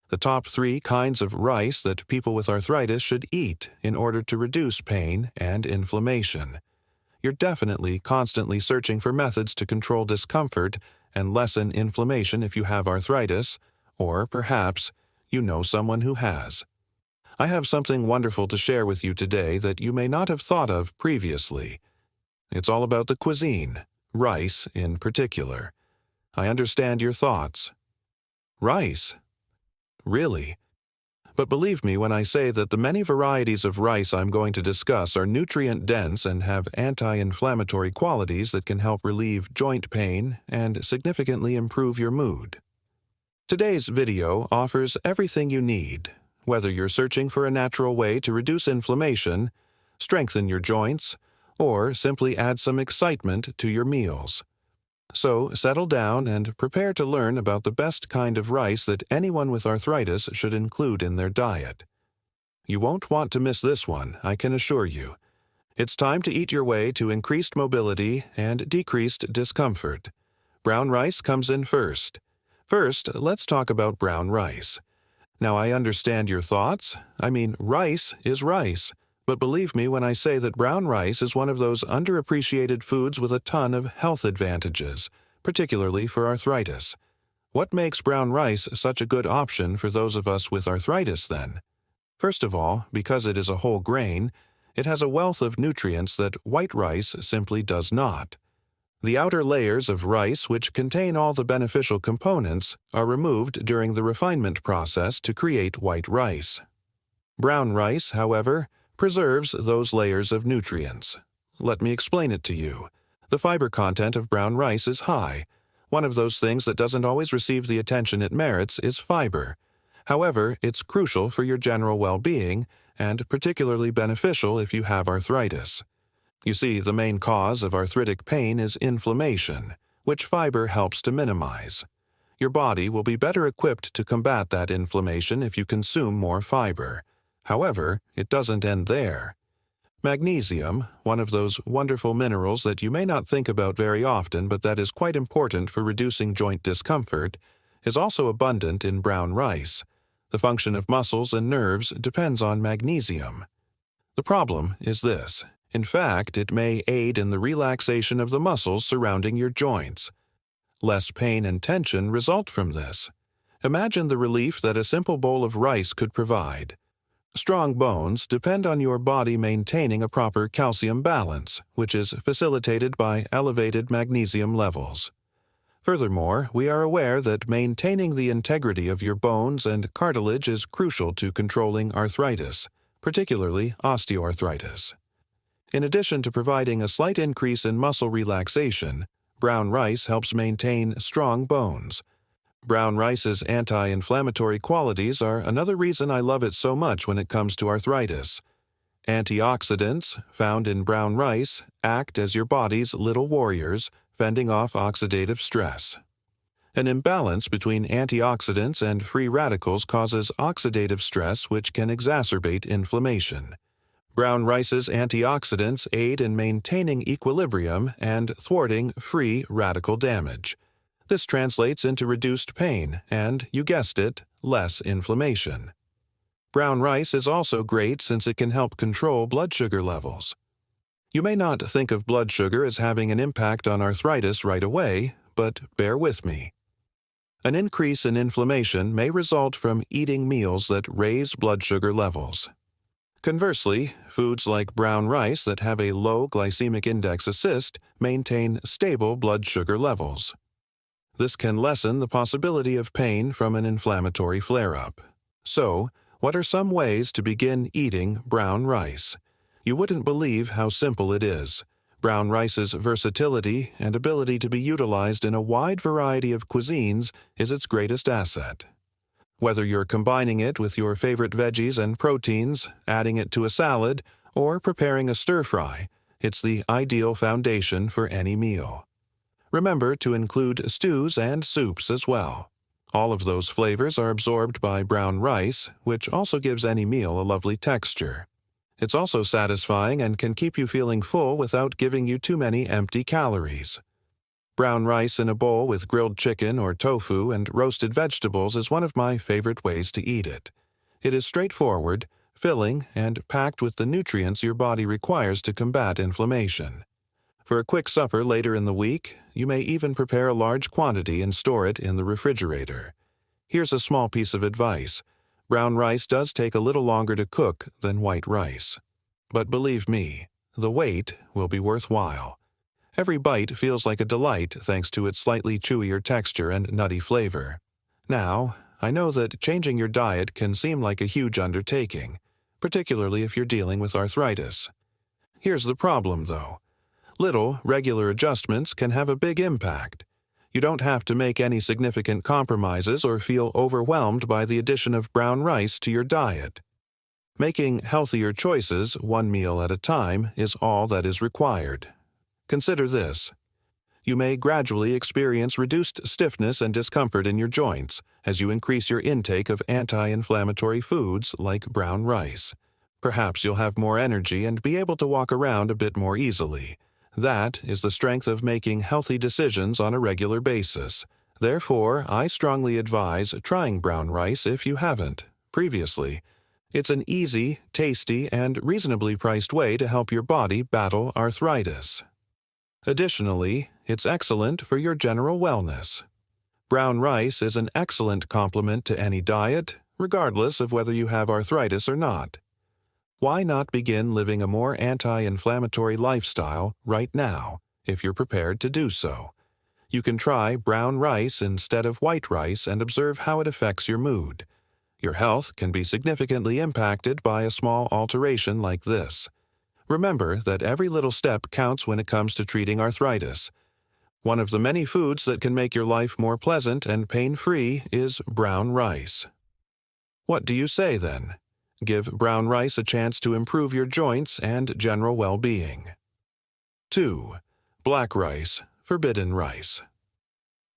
The top 3 kinds of rice that people with arthritis should eat in order to reduce pain and inflammation. You're definitely constantly searching for methods to control discomfort and lessen inflammation if you have arthritis, or perhaps you know someone who has. I have something wonderful to share with you today that you may not have thought of previously. It's all about the cuisine, rice in particular. I understand your thoughts. Rice? Really? But believe me when I say that the many varieties of rice I'm going to discuss are nutrient-dense and have anti-inflammatory qualities that can help relieve joint pain and significantly improve your mood. Today's video offers everything you need, whether you're searching for a natural way to reduce inflammation, strengthen your joints, or simply add some excitement to your meals. So settle down and prepare to learn about the best kind of rice that anyone with arthritis should include in their diet. You won't want to miss this one, I can assure you. It's time to eat your way to increased mobility and decreased discomfort. Brown rice comes in first. First, let's talk about brown rice. Now, I understand your thoughts. I mean, rice is rice. But believe me when I say that brown rice is one of those underappreciated foods with a ton of health advantages, particularly for arthritis. What makes brown rice such a good option for those of us with arthritis then? First of all, because it is a whole grain, it has a wealth of nutrients that white rice simply does not. The outer layers of rice, which contain all the beneficial components, are removed during the refinement process to create white rice. Brown rice, however, preserves those layers of nutrients. Let me explain it to you. The fiber content of brown rice is high. One of those things that doesn't always receive the attention it merits is fiber. However, it's crucial for your general well-being and particularly beneficial if you have arthritis. You see, the main cause of arthritic pain is inflammation, which fiber helps to minimize. Your body will be better equipped to combat that inflammation if you consume more fiber. However, it doesn't end there. Magnesium, one of those wonderful minerals that you may not think about very often but that is quite important for reducing joint discomfort, is also abundant in brown rice. The function of muscles and nerves depends on magnesium. The problem is this. In fact, it may aid in the relaxation of the muscles surrounding your joints. Less pain and tension result from this. Imagine the relief that a simple bowl of rice could provide. Strong bones depend on your body maintaining a proper calcium balance, which is facilitated by elevated magnesium levels. Furthermore, we are aware that maintaining the integrity of your bones and cartilage is crucial to controlling arthritis, particularly osteoarthritis. In addition to providing a slight increase in muscle relaxation, brown rice helps maintain strong bones. Brown rice's anti-inflammatory qualities are another reason I love it so much when it comes to arthritis. Antioxidants, found in brown rice, act as your body's little warriors, fending off oxidative stress. An imbalance between antioxidants and free radicals causes oxidative stress, which can exacerbate inflammation. Brown rice's antioxidants aid in maintaining equilibrium and thwarting free radical damage. This translates into reduced pain and, you guessed it, less inflammation. Brown rice is also great since it can help control blood sugar levels. You may not think of blood sugar as having an impact on arthritis right away, but bear with me. An increase in inflammation may result from eating meals that raise blood sugar levels. Conversely, foods like brown rice that have a low glycemic index assist maintain stable blood sugar levels. This can lessen the possibility of pain from an inflammatory flare-up. So, what are some ways to begin eating brown rice? You wouldn't believe how simple it is. Brown rice's versatility and ability to be utilized in a wide variety of cuisines is its greatest asset. Whether you're combining it with your favorite veggies and proteins, adding it to a salad, or preparing a stir-fry, it's the ideal foundation for any meal. Remember to include stews and soups as well. All of those flavors are absorbed by brown rice, which also gives any meal a lovely texture. It's also satisfying and can keep you feeling full without giving you too many empty calories. Brown rice in a bowl with grilled chicken or tofu and roasted vegetables is one of my favorite ways to eat it. It is straightforward, filling, and packed with the nutrients your body requires to combat inflammation. For a quick supper later in the week, you may even prepare a large quantity and store it in the refrigerator. Here's a small piece of advice. Brown rice does take a little longer to cook than white rice. But believe me, the wait will be worthwhile. Every bite feels like a delight thanks to its slightly chewier texture and nutty flavor. Now, I know that changing your diet can seem like a huge undertaking, particularly if you're dealing with arthritis. Here's the problem, though. Little, regular adjustments can have a big impact. You don't have to make any significant compromises or feel overwhelmed by the addition of brown rice to your diet. Making healthier choices, one meal at a time, is all that is required. Consider this. You may gradually experience reduced stiffness and discomfort in your joints as you increase your intake of anti-inflammatory foods like brown rice. Perhaps you'll have more energy and be able to walk around a bit more easily. That is the strength of making healthy decisions on a regular basis. Therefore, I strongly advise trying brown rice if you haven't previously. It's an easy, tasty, and reasonably priced way to help your body battle arthritis. Additionally, it's excellent for your general wellness. Brown rice is an excellent complement to any diet, regardless of whether you have arthritis or not. Why not begin living a more anti-inflammatory lifestyle right now, if you're prepared to do so? You can try brown rice instead of white rice and observe how it affects your mood. Your health can be significantly impacted by a small alteration like this. Remember that every little step counts when it comes to treating arthritis. One of the many foods that can make your life more pleasant and pain-free is brown rice. What do you say then? Give brown rice a chance to improve your joints and general well-being. 2. Black rice, forbidden rice.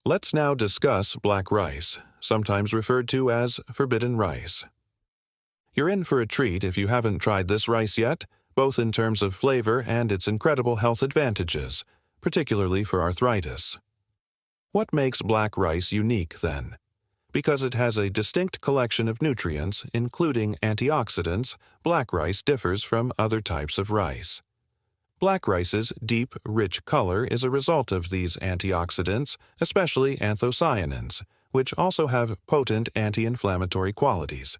Let's now discuss black rice, sometimes referred to as forbidden rice. You're in for a treat if you haven't tried this rice yet, both in terms of flavor and its incredible health advantages, particularly for arthritis. What makes black rice unique, then? Because it has a distinct collection of nutrients, including antioxidants, black rice differs from other types of rice. Black rice's deep, rich color is a result of these antioxidants, especially anthocyanins, which also have potent anti-inflammatory qualities.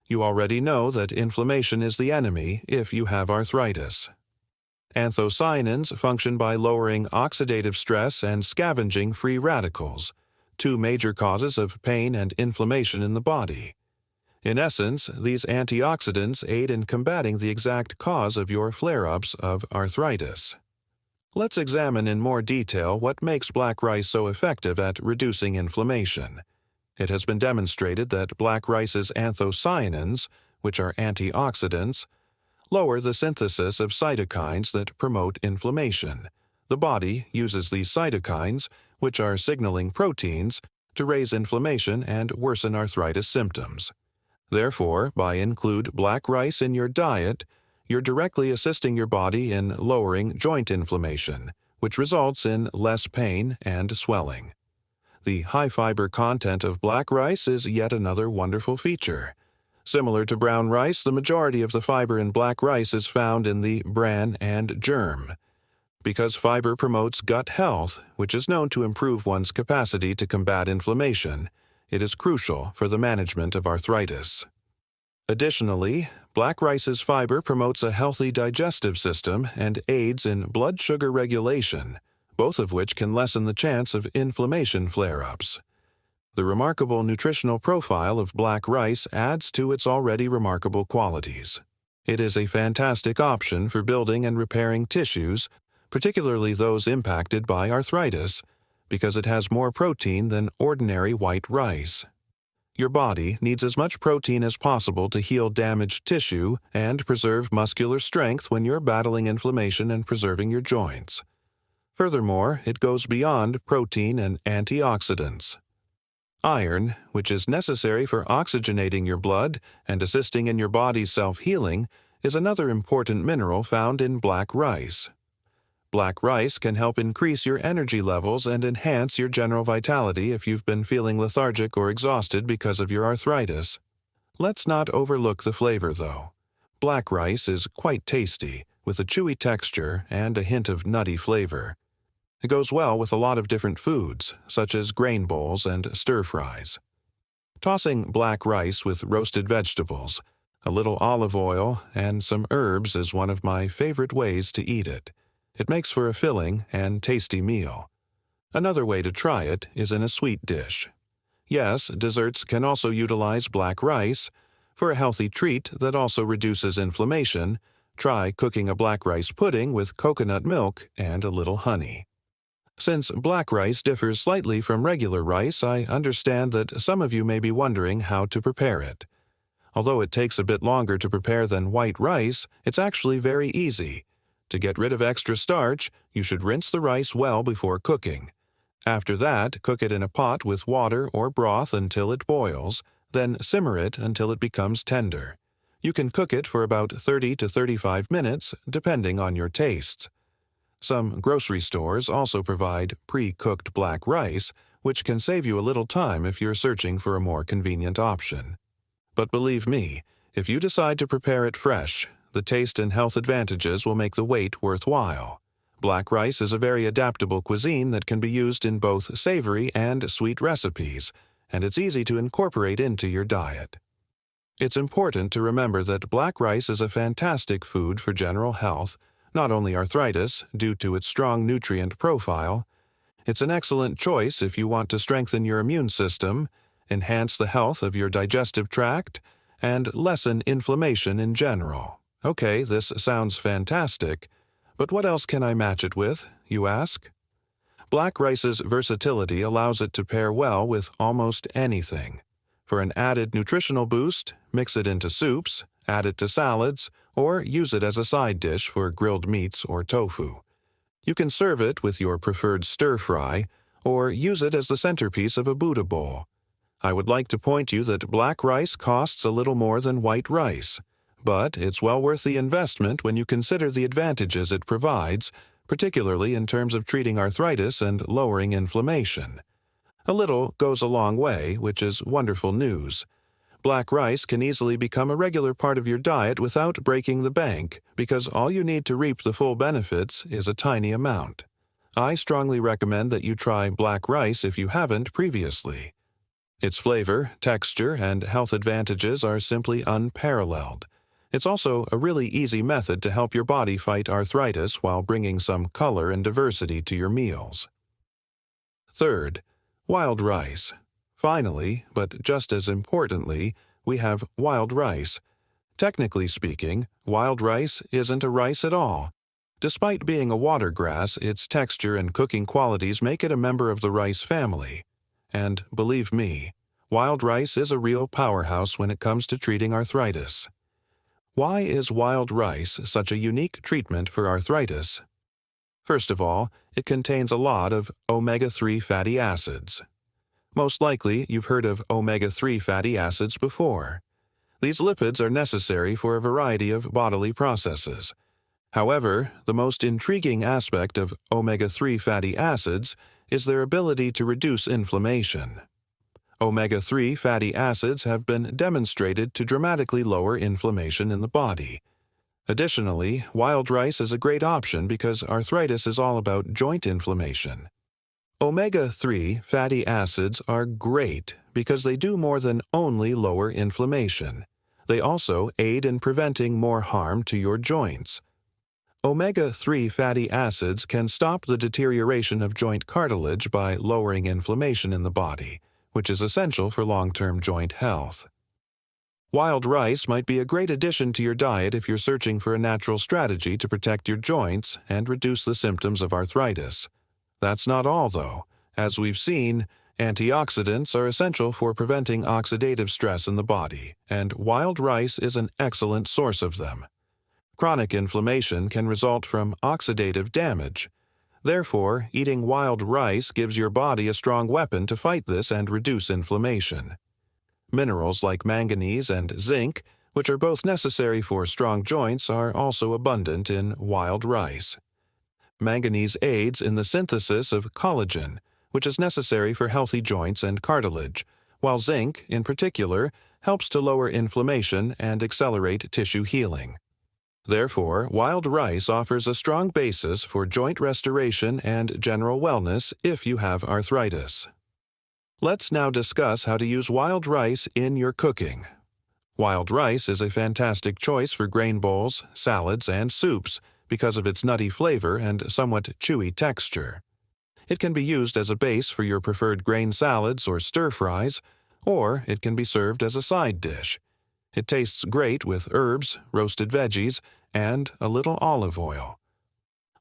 You already know that inflammation is the enemy if you have arthritis. Anthocyanins function by lowering oxidative stress and scavenging free radicals, two major causes of pain and inflammation in the body. In essence, these antioxidants aid in combating the exact cause of your flare-ups of arthritis. Let's examine in more detail what makes black rice so effective at reducing inflammation. It has been demonstrated that black rice's anthocyanins, which are antioxidants, lower the synthesis of cytokines that promote inflammation. The body uses these cytokines, which are signaling proteins, to raise inflammation and worsen arthritis symptoms. Therefore, by include black rice in your diet, you're directly assisting your body in lowering joint inflammation, which results in less pain and swelling. The high-fiber content of black rice is yet another wonderful feature. Similar to brown rice, the majority of the fiber in black rice is found in the bran and germ. Because fiber promotes gut health, which is known to improve one's capacity to combat inflammation, it is crucial for the management of arthritis. Additionally, black rice's fiber promotes a healthy digestive system and aids in blood sugar regulation, both of which can lessen the chance of inflammation flare-ups. The remarkable nutritional profile of black rice adds to its already remarkable qualities. It is a fantastic option for building and repairing tissues, particularly those impacted by arthritis, because it has more protein than ordinary white rice. Your body needs as much protein as possible to heal damaged tissue and preserve muscular strength when you're battling inflammation and preserving your joints. Furthermore, it goes beyond protein and antioxidants. Iron, which is necessary for oxygenating your blood and assisting in your body's self-healing, is another important mineral found in black rice. Black rice can help increase your energy levels and enhance your general vitality if you've been feeling lethargic or exhausted because of your arthritis. Let's not overlook the flavor, though. Black rice is quite tasty, with a chewy texture and a hint of nutty flavor. It goes well with a lot of different foods, such as grain bowls and stir-fries. Tossing black rice with roasted vegetables, a little olive oil, and some herbs is one of my favorite ways to eat it. It makes for a filling and tasty meal. Another way to try it is in a sweet dish. Yes, desserts can also utilize black rice. For a healthy treat that also reduces inflammation, try cooking a black rice pudding with coconut milk and a little honey. Since black rice differs slightly from regular rice, I understand that some of you may be wondering how to prepare it. Although it takes a bit longer to prepare than white rice, it's actually very easy. To get rid of extra starch, you should rinse the rice well before cooking. After that, cook it in a pot with water or broth until it boils, then simmer it until it becomes tender. You can cook it for about 30 to 35 minutes, depending on your tastes. Some grocery stores also provide pre-cooked black rice, which can save you a little time if you're searching for a more convenient option. But believe me, if you decide to prepare it fresh, the taste and health advantages will make the wait worthwhile. Black rice is a very adaptable cuisine that can be used in both savory and sweet recipes, and it's easy to incorporate into your diet. It's important to remember that black rice is a fantastic food for general health, not only arthritis, due to its strong nutrient profile. It's an excellent choice if you want to strengthen your immune system, enhance the health of your digestive tract, and lessen inflammation in general. Okay, this sounds fantastic, but what else can I match it with, you ask? Black rice's versatility allows it to pair well with almost anything. For an added nutritional boost, mix it into soups, add it to salads, or use it as a side dish for grilled meats or tofu. You can serve it with your preferred stir-fry, or use it as the centerpiece of a Buddha bowl. I would like to point you that black rice costs a little more than white rice, but it's well worth the investment when you consider the advantages it provides, particularly in terms of treating arthritis and lowering inflammation. A little goes a long way, which is wonderful news. Black rice can easily become a regular part of your diet without breaking the bank, because all you need to reap the full benefits is a tiny amount. I strongly recommend that you try black rice if you haven't previously. Its flavor, texture, and health advantages are simply unparalleled. It's also a really easy method to help your body fight arthritis while bringing some color and diversity to your meals. Third, wild rice. Finally, but just as importantly, we have wild rice. Technically speaking, wild rice isn't a rice at all. Despite being a water grass, its texture and cooking qualities make it a member of the rice family. And believe me, wild rice is a real powerhouse when it comes to treating arthritis. Why is wild rice such a unique treatment for arthritis? First of all, it contains a lot of omega-3 fatty acids. Most likely, you've heard of omega-3 fatty acids before. These lipids are necessary for a variety of bodily processes. However, the most intriguing aspect of omega-3 fatty acids is their ability to reduce inflammation. Omega-3 fatty acids have been demonstrated to dramatically lower inflammation in the body. Additionally, wild rice is a great option because arthritis is all about joint inflammation. Omega-3 fatty acids are great because they do more than only lower inflammation. They also aid in preventing more harm to your joints. Omega-3 fatty acids can stop the deterioration of joint cartilage by lowering inflammation in the body, which is essential for long-term joint health. Wild rice might be a great addition to your diet if you're searching for a natural strategy to protect your joints and reduce the symptoms of arthritis. That's not all, though. As we've seen, antioxidants are essential for preventing oxidative stress in the body, and wild rice is an excellent source of them. Chronic inflammation can result from oxidative damage. Therefore, eating wild rice gives your body a strong weapon to fight this and reduce inflammation. Minerals like manganese and zinc, which are both necessary for strong joints, are also abundant in wild rice. Manganese aids in the synthesis of collagen, which is necessary for healthy joints and cartilage, while zinc, in particular, helps to lower inflammation and accelerate tissue healing. Therefore, wild rice offers a strong basis for joint restoration and general wellness if you have arthritis. Let's now discuss how to use wild rice in your cooking. Wild rice is a fantastic choice for grain bowls, salads, and soups because of its nutty flavor and somewhat chewy texture. It can be used as a base for your preferred grain salads or stir-fries, or it can be served as a side dish. It tastes great with herbs, roasted veggies, and a little olive oil.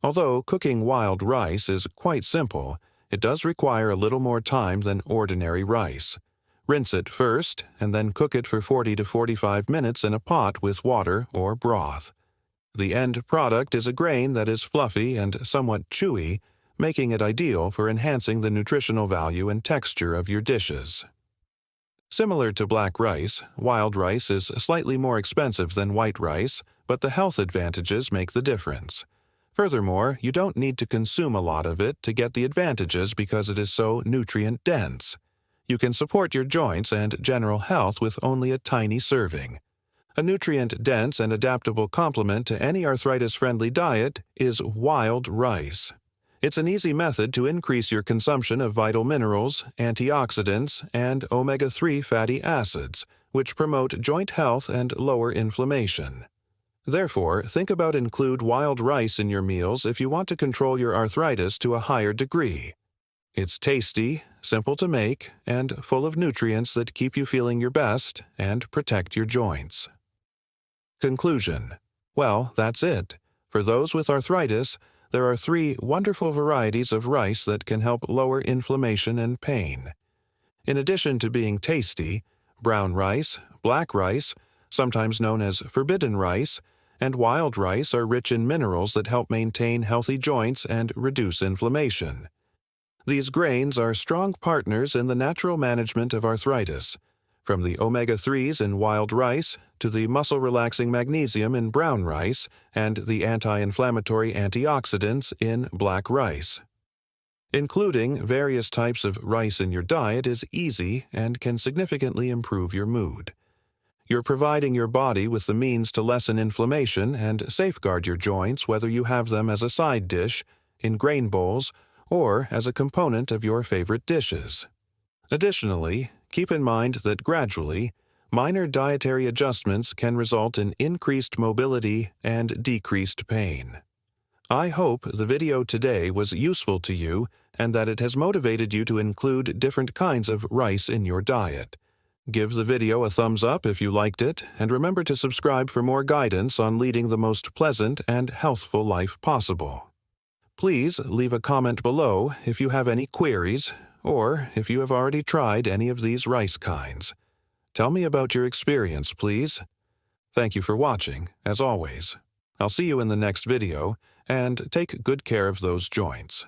Although cooking wild rice is quite simple, it does require a little more time than ordinary rice. Rinse it first, and then cook it for 40 to 45 minutes in a pot with water or broth. The end product is a grain that is fluffy and somewhat chewy, making it ideal for enhancing the nutritional value and texture of your dishes. Similar to black rice, wild rice is slightly more expensive than white rice, but the health advantages make the difference. Furthermore, you don't need to consume a lot of it to get the advantages because it is so nutrient-dense. You can support your joints and general health with only a tiny serving. A nutrient-dense and adaptable complement to any arthritis-friendly diet is wild rice. It's an easy method to increase your consumption of vital minerals, antioxidants, and omega-3 fatty acids, which promote joint health and lower inflammation. Therefore, think about include wild rice in your meals if you want to control your arthritis to a higher degree. It's tasty, simple to make, and full of nutrients that keep you feeling your best and protect your joints. Conclusion. Well, that's it. For those with arthritis, there are 3 wonderful varieties of rice that can help lower inflammation and pain. In addition to being tasty, brown rice, black rice, sometimes known as forbidden rice, and wild rice are rich in minerals that help maintain healthy joints and reduce inflammation. These grains are strong partners in the natural management of arthritis, from the omega-3s in wild rice to the muscle-relaxing magnesium in brown rice and the anti-inflammatory antioxidants in black rice. Including various types of rice in your diet is easy and can significantly improve your mood. You're providing your body with the means to lessen inflammation and safeguard your joints whether you have them as a side dish, in grain bowls, or as a component of your favorite dishes. Additionally, keep in mind that gradually, minor dietary adjustments can result in increased mobility and decreased pain. I hope the video today was useful to you and that it has motivated you to include different kinds of rice in your diet. Give the video a thumbs up if you liked it, and remember to subscribe for more guidance on leading the most pleasant and healthful life possible. Please leave a comment below if you have any queries or if you have already tried any of these rice kinds. Tell me about your experience, please. Thank you for watching, as always. I'll see you in the next video, and take good care of those joints.